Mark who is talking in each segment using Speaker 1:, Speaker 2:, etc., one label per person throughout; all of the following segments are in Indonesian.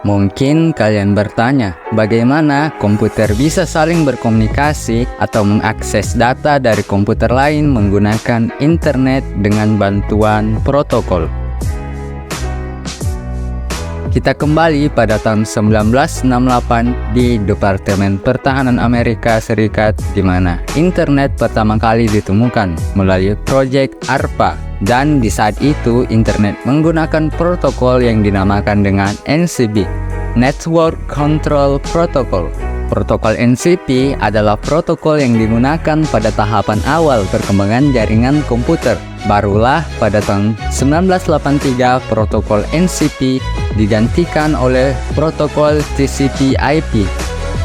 Speaker 1: Mungkin kalian bertanya, bagaimana komputer bisa saling berkomunikasi atau mengakses data dari komputer lain menggunakan internet dengan bantuan protokol? Kita kembali pada tahun 1968 di Departemen Pertahanan Amerika Serikat, di mana internet pertama kali ditemukan melalui proyek ARPA. Dan di saat itu, internet menggunakan protokol yang dinamakan dengan NCP, Network Control Protocol. Protokol NCP adalah protokol yang digunakan pada tahapan awal perkembangan jaringan komputer. Barulah pada tahun 1983 protokol NCP digantikan oleh protokol TCP/IP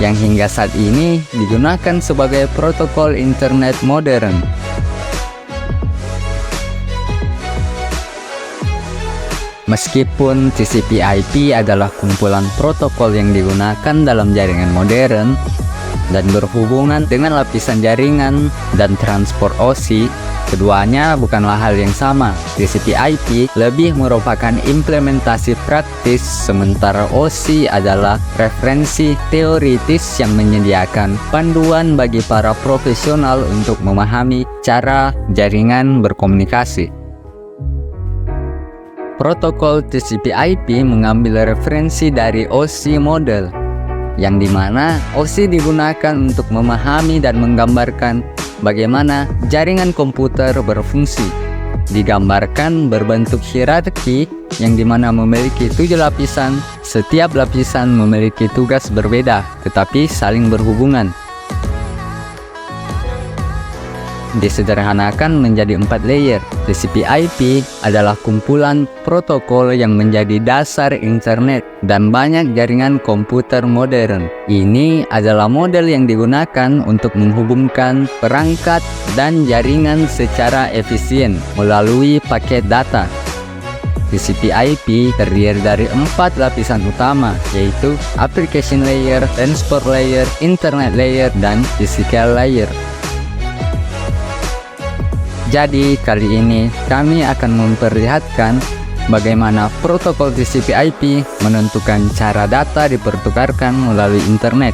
Speaker 1: yang hingga saat ini digunakan sebagai protokol internet modern. Meskipun TCP/IP adalah kumpulan protokol yang digunakan dalam jaringan modern dan berhubungan dengan lapisan jaringan dan transport OSI, keduanya bukanlah hal yang sama. TCP/IP lebih merupakan implementasi praktis, sementara OSI adalah referensi teoritis yang menyediakan panduan bagi para profesional untuk memahami cara jaringan berkomunikasi. Protokol TCP/IP mengambil referensi dari OSI model, yang dimana OSI digunakan untuk memahami dan menggambarkan bagaimana jaringan komputer berfungsi. Digambarkan berbentuk hierarki yang dimana memiliki 7 lapisan, setiap lapisan memiliki tugas berbeda tetapi saling berhubungan. Disederhanakan menjadi 4 layer. TCP/IP adalah kumpulan protokol yang menjadi dasar internet dan banyak jaringan komputer modern. Ini adalah model yang digunakan untuk menghubungkan perangkat dan jaringan secara efisien melalui paket data. TCP/IP terdiri dari 4 lapisan utama, yaitu application layer, transport layer, internet layer, dan physical layer. Jadi kali ini kami akan memperlihatkan bagaimana protokol TCP/IP menentukan cara data dipertukarkan melalui internet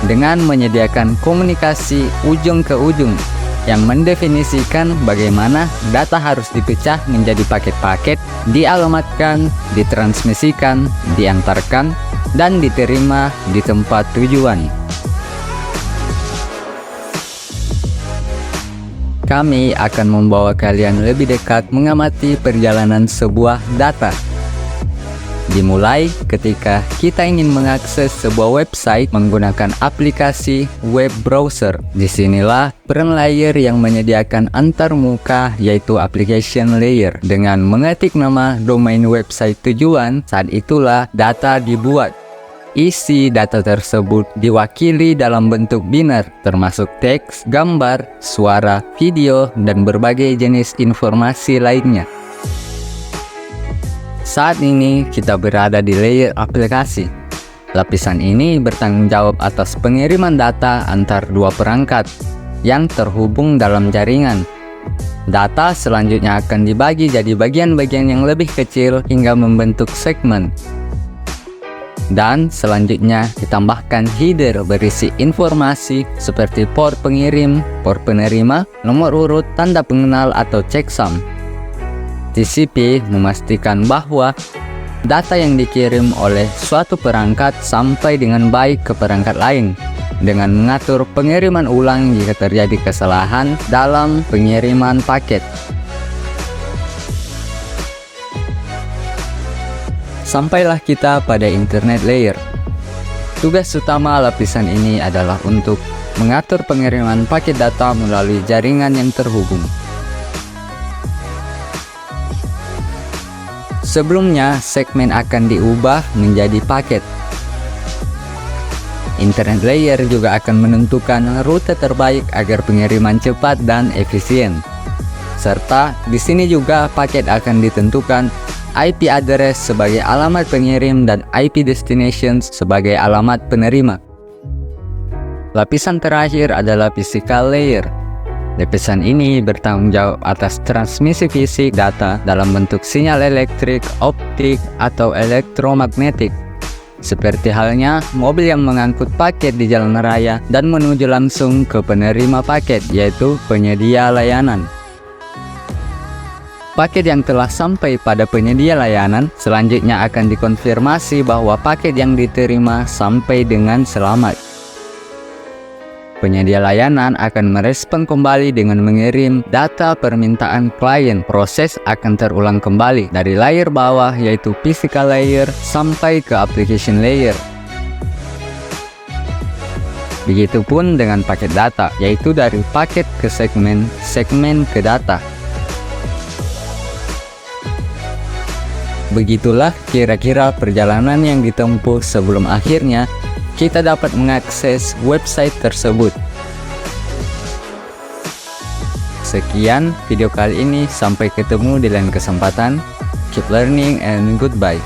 Speaker 1: dengan menyediakan komunikasi ujung ke ujung yang mendefinisikan bagaimana data harus dipecah menjadi paket-paket, dialamatkan, ditransmisikan, diantarkan, dan diterima di tempat tujuan. Kami akan membawa kalian lebih dekat mengamati perjalanan sebuah data. Dimulai ketika kita ingin mengakses sebuah website menggunakan aplikasi web browser. Disinilah peran layer yang menyediakan antarmuka, yaitu application layer. Dengan mengetik nama domain website tujuan, saat itulah data dibuat. Isi data tersebut diwakili dalam bentuk biner, termasuk teks, gambar, suara, video, dan berbagai jenis informasi lainnya. Saat ini kita berada di layer aplikasi. Lapisan ini bertanggung jawab atas pengiriman data antar dua perangkat yang terhubung dalam jaringan. Data selanjutnya akan dibagi jadi bagian-bagian yang lebih kecil hingga membentuk segmen. Dan selanjutnya ditambahkan header berisi informasi seperti port pengirim, port penerima, nomor urut, tanda pengenal atau checksum. TCP memastikan bahwa data yang dikirim oleh suatu perangkat sampai dengan baik ke perangkat lain, dengan mengatur pengiriman ulang jika terjadi kesalahan dalam pengiriman paket. Sampailah kita pada internet layer. Tugas utama lapisan ini adalah untuk mengatur pengiriman paket data melalui jaringan yang terhubung. Sebelumnya, segmen akan diubah menjadi paket. Internet layer juga akan menentukan rute terbaik agar pengiriman cepat dan efisien. Serta di sini juga paket akan ditentukan IP address sebagai alamat pengirim dan IP destination sebagai alamat penerima. Lapisan terakhir adalah physical layer. Lapisan ini bertanggung jawab atas transmisi fisik data dalam bentuk sinyal elektrik, optik, atau elektromagnetik. Seperti halnya mobil yang mengangkut paket di jalan raya dan menuju langsung ke penerima paket, yaitu penyedia layanan. Paket yang telah sampai pada penyedia layanan selanjutnya akan dikonfirmasi bahwa paket yang diterima sampai dengan selamat. Penyedia layanan akan merespon kembali dengan mengirim data permintaan klien. Proses akan terulang kembali dari layer bawah, yaitu physical layer, sampai ke application layer. Begitupun dengan paket data, yaitu dari paket ke segmen, segmen ke data. Begitulah kira-kira perjalanan yang ditempuh sebelum akhirnya kita dapat mengakses website tersebut. Sekian video kali ini, sampai ketemu di lain kesempatan. Keep learning and goodbye.